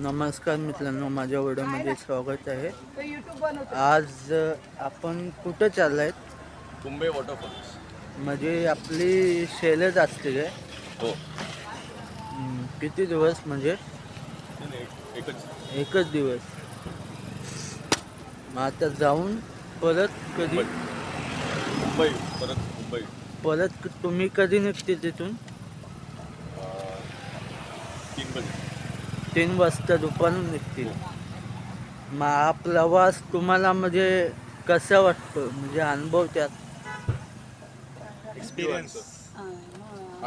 नमस्कार मित्रांनो, माझ्या व्हिडिओमध्ये स्वागत आहे. आज आपण कुठं चाललाय? कुंभे वॉटरफॉल्स. म्हणजे आपली शेलच असते काय? हो. किती दिवस म्हणजे? एकच दिवस. मग आता जाऊन परत कधी? मुंबई परत तुम्ही कधी निघते तिथून? 3 बजे. 3 वाजता दुपारून निघतील. मग हा प्रवास तुम्हाला म्हणजे कसा वाटतो? म्हणजे अनुभव त्यात? एक्सपिरियन्स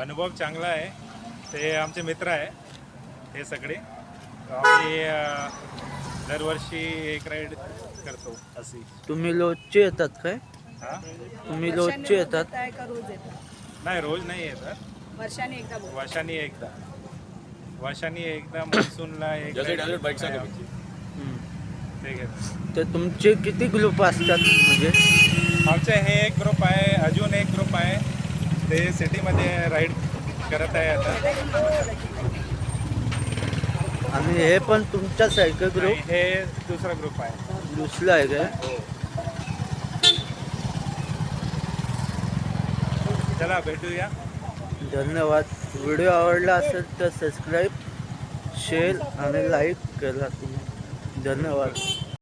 अनुभव चांगला आहे. ते आमचे मित्र आहे हे सगळे. आम्ही दरवर्षी एक राईड करतो अशी. तुम्ही रोजचे येतात काय? हां, तुम्ही रोजचे येतात? नाही रोज नाही येतात. वर्षानी एकदा मान्सूनला एक जैसे ride डायरेक्ट बाईकचा आहे कमी. आमची. हम्म. ते घेतो. तर तुमचे किती ग्रुप असतात म्हणजे? आमचे हे एक ग्रुप आहे, अजून एक ग्रुप आहे. ते सिटीमध्ये राईड करत आहे आता. आणि हे पण तुमच्याच आहे का नाही, ग्रुप? हे दुसरा ग्रुप आहे. दुसरा आहे काय? हो. चला भेटूया. धन्यवाद. व्हिडिओ आवडला असेल तर सबस्क्राईब, शेअर आणि लाईक करा तुम्ही. धन्यवाद.